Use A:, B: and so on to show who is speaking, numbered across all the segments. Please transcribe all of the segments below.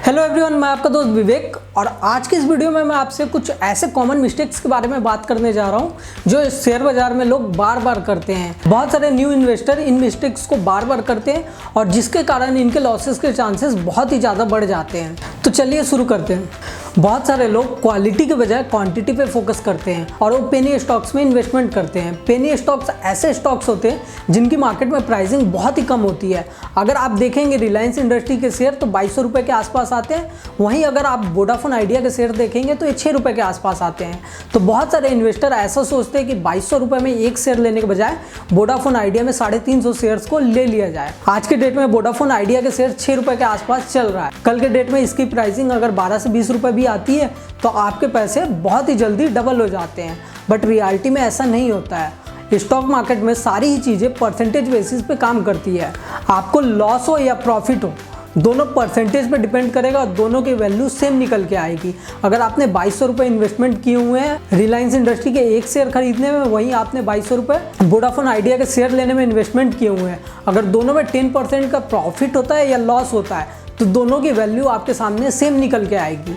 A: Hello everyone, मैं आपका दोस्त विवेक और आज की इस वीडियो में मैं आपसे कुछ ऐसे कॉमन मिस्टेक्स के बारे में बात करने जा रहा हूं जो शेयर बाजार में लोग बार बार करते हैं। बहुत सारे न्यू इन्वेस्टर इन मिस्टेक्स को बार बार करते हैं और जिसके कारण इनके लॉसेस के चांसेस बहुत ही ज़्यादा बढ़ जाते हैं। तो चलिए शुरू करते हैं। बहुत सारे लोग क्वालिटी के बजाय क्वांटिटी पे फोकस करते हैं और वो पेनी स्टॉक्स में इन्वेस्टमेंट करते हैं। पेनी स्टॉक्स ऐसे स्टॉक्स होते हैं जिनकी मार्केट में प्राइसिंग बहुत ही कम होती है। अगर आप देखेंगे रिलायंस इंडस्ट्री के शेयर तो 2200 रुपये के आसपास आते हैं, वहीं अगर आप वोडाफोन आइडिया के शेयर देखेंगे तो ये 6 रुपये के आसपास आते हैं। तो बहुत सारे इन्वेस्टर ऐसा सोचते हैं कि 2200 रुपये में एक शेयर लेने के बजाय वोडाफोन आइडिया में 350 शेयर्स को ले लिया जाए। आज के डेट में वोडाफोन आइडिया के शेयर 6 रुपये के आसपास चल रहा है। कल के डेट में इसकी प्राइसिंग अगर 12 से 20 रुपये भी आती है तो आपके पैसे बहुत ही जल्दी डबल हो जाते हैं। बट रियलिटी में ऐसा नहीं होता है। स्टॉक मार्केट में सारी ही चीज़ें परसेंटेज बेसिस पे काम करती है। आपको लॉस हो या प्रॉफिट हो, दोनों परसेंटेज पे डिपेंड करेगा और दोनों की वैल्यू सेम निकल के आएगी। अगर आपने 2200 रुपये इन्वेस्टमेंट किए हुए हैं रिलायंस इंडस्ट्री के एक शेयर खरीदने में, वहीं आपने 2200 रुपये वोडाफोन आइडिया के शेयर लेने में इन्वेस्टमेंट किए हुए हैं, अगर दोनों में 10% का प्रॉफिट होता है या लॉस होता है तो दोनों की वैल्यू आपके सामने सेम निकल के आएगी।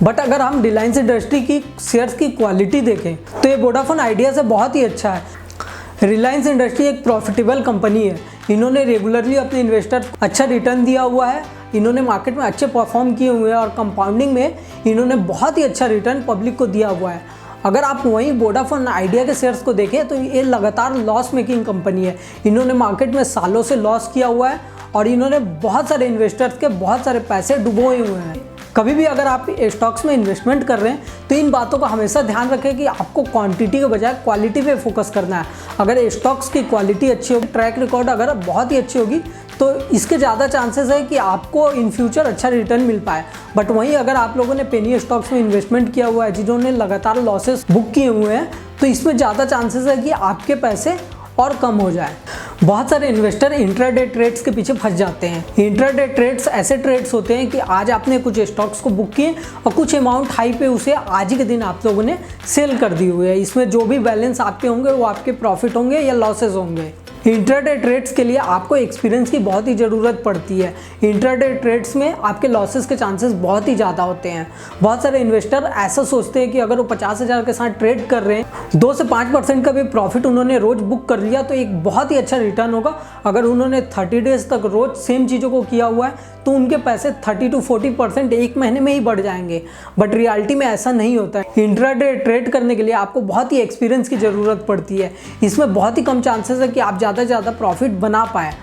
A: बट अगर हम रिलायंस इंडस्ट्री की शेयर्स की क्वालिटी देखें तो ये वोडाफोन आइडिया से बहुत ही अच्छा है। रिलायंस इंडस्ट्री एक प्रॉफिटेबल कंपनी है। इन्होंने रेगुलरली अपने इन्वेस्टर अच्छा रिटर्न दिया हुआ है। इन्होंने मार्केट में अच्छे परफॉर्म किए हुए हैं और कंपाउंडिंग में इन्होंने बहुत ही अच्छा रिटर्न पब्लिक को दिया हुआ है। अगर आप वहीं वोडाफोन आइडिया के शेयर्स को देखें तो ये लगातार लॉस मेकिंग कंपनी है। इन्होंने मार्केट में सालों से लॉस किया हुआ है और इन्होंने बहुत सारे इन्वेस्टर्स के बहुत सारे पैसे डुबोए हुए हैं। कभी भी अगर आप स्टॉक्स में इन्वेस्टमेंट कर रहे हैं तो इन बातों का हमेशा ध्यान रखें कि आपको क्वांटिटी के बजाय क्वालिटी पे फोकस करना है। अगर स्टॉक्स की क्वालिटी अच्छी होगी, ट्रैक रिकॉर्ड अगर बहुत ही अच्छी होगी तो इसके ज़्यादा चांसेस है कि आपको इन फ्यूचर अच्छा रिटर्न मिल पाए। बट वहीं अगर आप लोगों ने पेनी स्टॉक्स में इन्वेस्टमेंट किया हुआ है जिन्होंने लगातार लॉसेस बुक किए हुए हैं तो इसमें ज़्यादा चांसेस है कि आपके पैसे और कम हो जाए। बहुत सारे इन्वेस्टर इंट्राडे ट्रेड्स के पीछे फंस जाते हैं। इंट्राडे ट्रेड्स ऐसे ट्रेड्स होते हैं कि आज आपने कुछ स्टॉक्स को बुक किए और कुछ अमाउंट हाई पे उसे आज ही के दिन आप लोगों ने सेल कर दी हुई है। इसमें जो भी बैलेंस आपके होंगे वो आपके प्रॉफिट होंगे या लॉसेस होंगे। इंट्राडे ट्रेड्स के लिए आपको एक्सपीरियंस की बहुत ही ज़रूरत पड़ती है। इंट्राडे ट्रेड्स में आपके लॉसेस के चांसेस बहुत ही ज़्यादा होते हैं। बहुत सारे इन्वेस्टर ऐसा सोचते हैं कि अगर वो 50,000 के साथ ट्रेड कर रहे हैं, 2 से 5% का भी प्रॉफिट उन्होंने रोज़ बुक कर लिया तो एक बहुत ही अच्छा रिटर्न होगा। अगर उन्होंने 30 डेज तक रोज़ सेम चीज़ों को किया हुआ है तो उनके पैसे 30 to 40% एक महीने में ही बढ़ जाएंगे। बट रियलिटी में ऐसा नहीं होता है। इंट्राडे ट्रेड करने के लिए आपको बहुत ही एक्सपीरियंस की ज़रूरत पड़ती है। इसमें बहुत ही कम चांसेस है कि आप ज़्यादा से ज़्यादा प्रॉफिट बना पाए।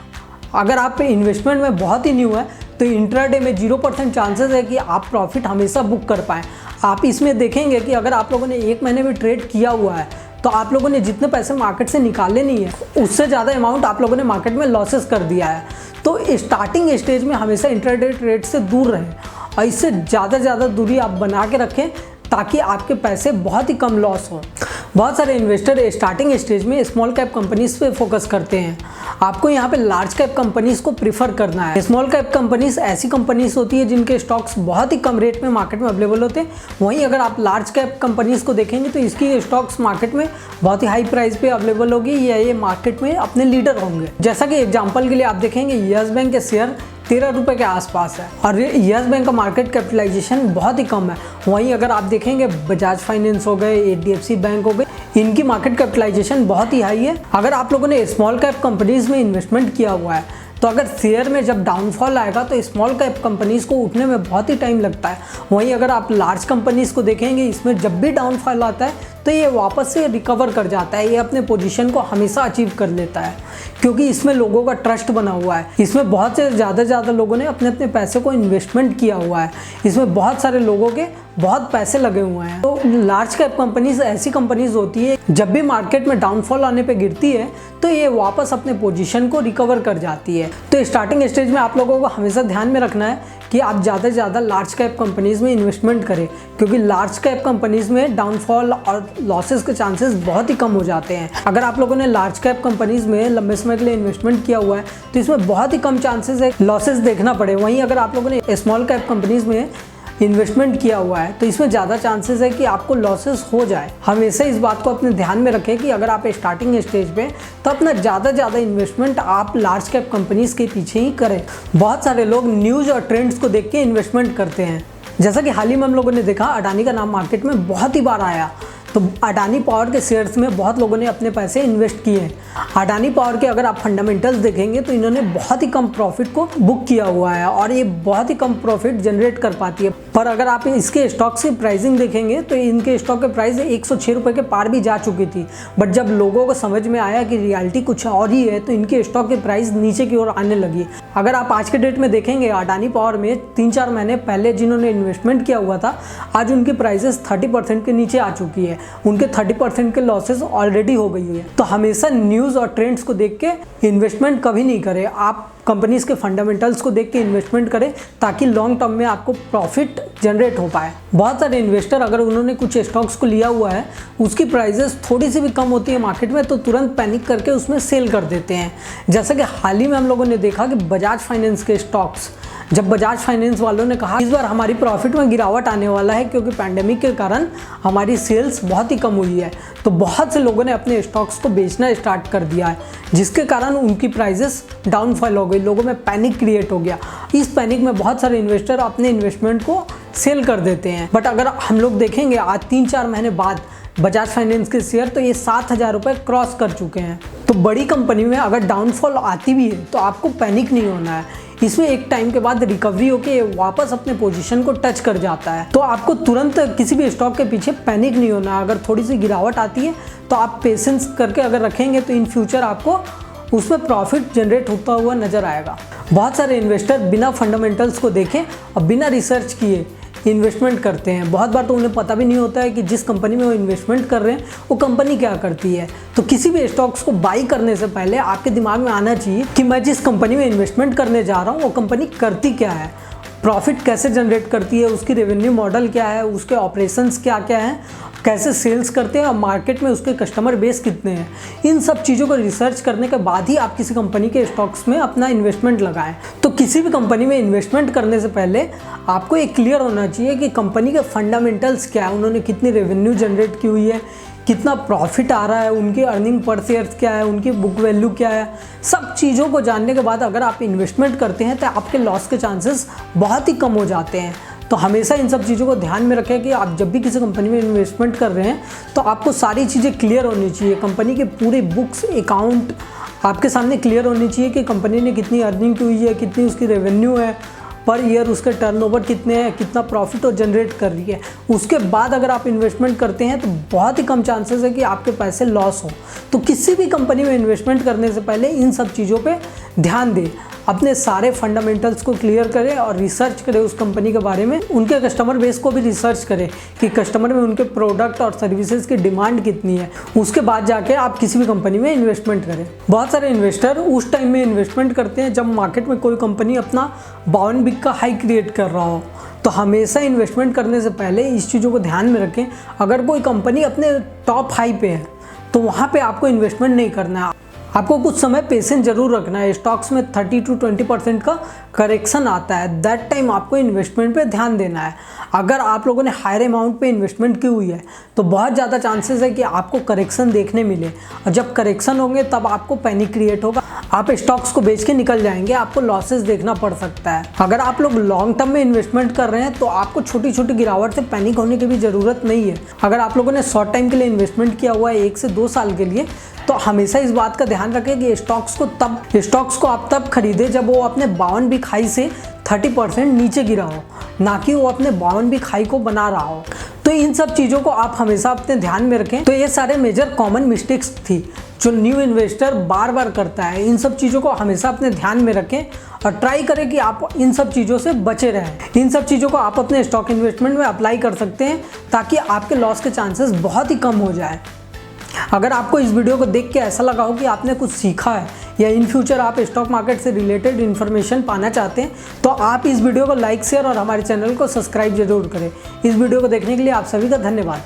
A: अगर आप इन्वेस्टमेंट में बहुत ही न्यू है तो इंट्राडे में 0% चांसेस है कि आप प्रॉफिट हमेशा बुक कर पाएँ। आप इसमें देखेंगे कि अगर आप लोगों ने एक महीने में ट्रेड किया हुआ है तो आप लोगों ने जितने पैसे मार्केट से निकाले नहीं है उससे ज़्यादा अमाउंट आप लोगों ने मार्केट में लॉसेस कर दिया है। तो स्टार्टिंग स्टेज में हमेशा इंट्राडे ट्रेड से दूर रहें और इससे ज़्यादा दूरी आप बना के रखें ताकि आपके पैसे बहुत ही कम लॉस हो। बहुत सारे इन्वेस्टर स्टार्टिंग स्टेज में स्मॉल कैप कंपनीज पे फोकस करते हैं। आपको यहाँ पे लार्ज कैप कंपनीज को प्रीफर करना है। स्मॉल कैप कंपनीज ऐसी कंपनीज होती है जिनके स्टॉक्स बहुत ही कम रेट में मार्केट में अवेलेबल होते हैं। वहीं अगर आप लार्ज कैप कंपनीज को देखेंगे तो इसकी स्टॉक्स मार्केट में बहुत ही हाई प्राइस पे अवेलेबल होगी या ये मार्केट में अपने लीडर होंगे। जैसा कि एग्जाम्पल के लिए आप देखेंगे यस बैंक के शेयर 13 रुपये के आसपास है और यस बैंक का मार्केट कैपिटलाइजेशन बहुत ही कम है। वहीं अगर आप देखेंगे बजाज फाइनेंस हो गए, HDFC बैंक हो गए, इनकी मार्केट कैपिटलाइजेशन बहुत ही हाई है। अगर आप लोगों ने स्मॉल कैप कंपनीज में इन्वेस्टमेंट किया हुआ है तो अगर शेयर में जब डाउनफॉल आएगा तो स्मॉल कैप कंपनीज को उठने में बहुत ही टाइम लगता है। वहीं अगर आप लार्ज कंपनीज को देखेंगे इसमें जब भी डाउनफॉल आता है तो ये वापस से रिकवर कर जाता है। ये अपने पोजीशन को हमेशा अचीव कर लेता है क्योंकि इसमें लोगों का ट्रस्ट बना हुआ है। इसमें बहुत से ज़्यादा लोगों ने अपने अपने पैसे को इन्वेस्टमेंट किया हुआ है। इसमें बहुत सारे लोगों के बहुत पैसे लगे हुए हैं। तो लार्ज कैप कंपनीज ऐसी कंपनीज होती है जब भी मार्केट में डाउनफॉल आने पे गिरती है तो ये वापस अपने पोजीशन को रिकवर कर जाती है। तो स्टार्टिंग स्टेज में आप लोगों को हमेशा ध्यान में रखना है कि आप ज़्यादा से ज़्यादा लार्ज कैप कंपनीज में इन्वेस्टमेंट करें क्योंकि लार्ज कैप कंपनीज में डाउनफॉल और लॉसेस के चांसेस बहुत ही कम हो जाते हैं। अगर आप लोगों ने लार्ज कैप कंपनीज में लंबे समय के लिए इन्वेस्टमेंट किया हुआ है तो इसमें बहुत ही कम चांसेस है लॉसेस देखना पड़े। वहीं अगर आप लोगों ने स्मॉल कैप कंपनीज में इन्वेस्टमेंट किया हुआ है तो इसमें ज़्यादा चांसेस है कि आपको लॉसेस हो जाए। हमेशा इस बात को अपने ध्यान में रखें कि अगर आप स्टार्टिंग स्टेज पे तो अपना ज़्यादा इन्वेस्टमेंट आप लार्ज कैप कंपनीज के पीछे ही करें। बहुत सारे लोग न्यूज़ और ट्रेंड्स को देख के इन्वेस्टमेंट करते हैं। जैसा कि हाल ही में हम लोगों ने देखा, अडानी का नाम मार्केट में बहुत ही बार आया, तो अडानी पावर के शेयर्स में बहुत लोगों ने अपने पैसे इन्वेस्ट किए हैं। अडानी पावर के अगर आप फंडामेंटल्स देखेंगे तो इन्होंने बहुत ही कम प्रॉफिट को बुक किया हुआ है और ये बहुत ही कम प्रॉफिट जनरेट कर पाती है। पर अगर आप इसके स्टॉक की प्राइसिंग देखेंगे तो इनके स्टॉक के प्राइस 106 रुपये के पार भी जा चुकी थी, बट जब लोगों को समझ में आया कि रियलिटी कुछ और ही है तो इनके स्टॉक की प्राइस नीचे की ओर आने लगी। अगर आप आज के डेट में देखेंगे अडानी पावर में 3-4 महीने पहले जिन्होंने इन्वेस्टमेंट किया हुआ था, आज उनकी प्राइसेस 30% के नीचे आ चुकी है। उनके 30% के लॉसेस ऑलरेडी हो गई है। तो हमेशा न्यूज़ और ट्रेंड्स को देख के इन्वेस्टमेंट कभी नहीं करें। आप कंपनीज के फंडामेंटल्स को देख के इन्वेस्टमेंट करें ताकि लॉन्ग टर्म में आपको प्रॉफिट जनरेट हो पाए। बहुत सारे इन्वेस्टर अगर उन्होंने कुछ स्टॉक्स को लिया हुआ है, उसकी प्राइसेस थोड़ी सी भी कम होती है मार्केट में तो तुरंत पैनिक करके उसमें सेल कर देते हैं। जैसा कि हाल ही में हम लोगों ने देखा कि बजाज फाइनेंस के स्टॉक्स, जब बजाज फाइनेंस वालों ने कहा इस बार हमारी प्रॉफिट में गिरावट आने वाला है क्योंकि पैंडेमिक के कारण हमारी सेल्स बहुत ही कम हुई है, तो बहुत से लोगों ने अपने स्टॉक्स को बेचना स्टार्ट कर दिया है, जिसके कारण उनकी प्राइसेस डाउनफॉल हो गई। लोगों में पैनिक क्रिएट हो गया। इस पैनिक में बहुत सारे इन्वेस्टर अपने इन्वेस्टमेंट को सेल कर देते हैं। बट अगर हम लोग देखेंगे आज 3-4 महीने बाद बजाज फाइनेंस के शेयर तो ये 7,000 रुपये क्रॉस कर चुके हैं। तो बड़ी कंपनी में अगर डाउनफॉल आती भी है तो आपको पैनिक नहीं होना है। इसमें एक टाइम के बाद रिकवरी होके वापस अपने पोजीशन को टच कर जाता है, तो आपको तुरंत किसी भी स्टॉक के पीछे पैनिक नहीं होना है। अगर थोड़ी सी गिरावट आती है तो आप पेशेंस करके अगर रखेंगे तो इन फ्यूचर आपको उसमें प्रॉफिट जनरेट होता हुआ नजर आएगा। बहुत सारे इन्वेस्टर बिना फंडामेंटल्स को देखे और बिना रिसर्च किए इन्वेस्टमेंट करते हैं। बहुत बार तो उन्हें पता भी नहीं होता है कि जिस कंपनी में वो इन्वेस्टमेंट कर रहे हैं वो कंपनी क्या करती है। तो किसी भी स्टॉक्स को बाई करने से पहले आपके दिमाग में आना चाहिए कि मैं जिस कंपनी में इन्वेस्टमेंट करने जा रहा हूँ वो कंपनी करती क्या है, प्रॉफिट कैसे जनरेट करती है, उसकी रेवेन्यू मॉडल क्या है, उसके ऑपरेशंस क्या क्या हैं, कैसे सेल्स करते हैं और मार्केट में उसके कस्टमर बेस कितने हैं। इन सब चीज़ों को रिसर्च करने के बाद ही आप किसी कंपनी के स्टॉक्स में अपना इन्वेस्टमेंट लगाएं। तो किसी भी कंपनी में इन्वेस्टमेंट करने से पहले आपको ये क्लियर होना चाहिए कि कंपनी के फंडामेंटल्स क्या है, उन्होंने कितनी रेवेन्यू जनरेट की हुई है, कितना प्रॉफिट आ रहा है, उनकी अर्निंग पर शेयर क्या है, उनकी बुक वैल्यू क्या है। सब चीज़ों को जानने के बाद अगर आप इन्वेस्टमेंट करते हैं तो आपके लॉस के चांसेस बहुत ही कम हो जाते हैं। तो हमेशा इन सब चीज़ों को ध्यान में रखें कि आप जब भी किसी कंपनी में इन्वेस्टमेंट कर रहे हैं तो आपको सारी चीज़ें क्लियर होनी चाहिए। कंपनी के पूरे बुक्स अकाउंट आपके सामने क्लियर होनी चाहिए कि कंपनी ने कितनी अर्निंग की हुई है, कितनी उसकी रेवेन्यू है, पर ईयर उसके टर्नओवर कितने हैं, कितना प्रॉफिट वो जनरेट कर रही है। उसके बाद अगर आप इन्वेस्टमेंट करते हैं तो बहुत ही कम चांसेस है कि आपके पैसे लॉस हो। तो किसी भी कंपनी में इन्वेस्टमेंट करने से पहले इन सब चीज़ों पे ध्यान दें, अपने सारे फंडामेंटल्स को क्लियर करें और रिसर्च करें उस कंपनी के बारे में, उनके कस्टमर बेस को भी रिसर्च करें कि कस्टमर में उनके प्रोडक्ट और सर्विसेज की डिमांड कितनी है। उसके बाद जाके आप किसी भी कंपनी में इन्वेस्टमेंट करें। बहुत सारे इन्वेस्टर उस टाइम में इन्वेस्टमेंट करते हैं जब मार्केट में कोई कंपनी अपना 52 वीक का हाई क्रिएट कर रहा हो। तो हमेशा इन्वेस्टमेंट करने से पहले इस चीज़ों को ध्यान में रखें। अगर कोई कंपनी अपने टॉप हाई पे है तो वहाँ पे आपको इन्वेस्टमेंट नहीं करना है। आपको कुछ समय पेशेंस जरूर रखना है। स्टॉक्स में 30 to 20% का करेक्शन आता है, दैट टाइम आपको इन्वेस्टमेंट पे ध्यान देना है। अगर आप लोगों ने हायर अमाउंट पे इन्वेस्टमेंट की हुई है तो बहुत ज़्यादा चांसेस है कि आपको करेक्शन देखने मिले, और जब करेक्शन होंगे तब आपको पैनिक क्रिएट होगा, आप स्टॉक्स को बेच के निकल जाएंगे, आपको लॉसेस देखना पड़ सकता है। अगर आप लोग लॉन्ग टर्म में इन्वेस्टमेंट कर रहे हैं तो आपको छोटी छोटी गिरावट से पैनिक होने की भी ज़रूरत नहीं है। अगर आप लोगों ने शॉर्ट टाइम के लिए इन्वेस्टमेंट किया हुआ है 1 से 2 साल के लिए, तो हमेशा इस बात का ध्यान रखें कि स्टॉक्स को आप तब खरीदें जब वो अपने 52 वीक हाई से 30% नीचे गिरा हो, ना कि वो अपने 52 वीक हाई को बना रहा हो। तो इन सब चीज़ों को आप हमेशा अपने ध्यान में रखें। तो ये सारे मेजर कॉमन मिस्टेक्स थी जो न्यू इन्वेस्टर बार बार करता है। इन सब चीज़ों को हमेशा अपने ध्यान में रखें और ट्राई करें कि आप इन सब चीज़ों से बचे रहें। इन सब चीज़ों को आप अपने स्टॉक इन्वेस्टमेंट में अप्लाई कर सकते हैं ताकि आपके लॉस के चांसेस बहुत ही कम हो जाए। अगर आपको इस वीडियो को देख के ऐसा लगा हो कि आपने कुछ सीखा है या इन फ्यूचर आप स्टॉक मार्केट से रिलेटेड इन्फॉर्मेशन पाना चाहते हैं तो आप इस वीडियो को लाइक, शेयर और हमारे चैनल को सब्सक्राइब जरूर करें। इस वीडियो को देखने के लिए आप सभी का धन्यवाद।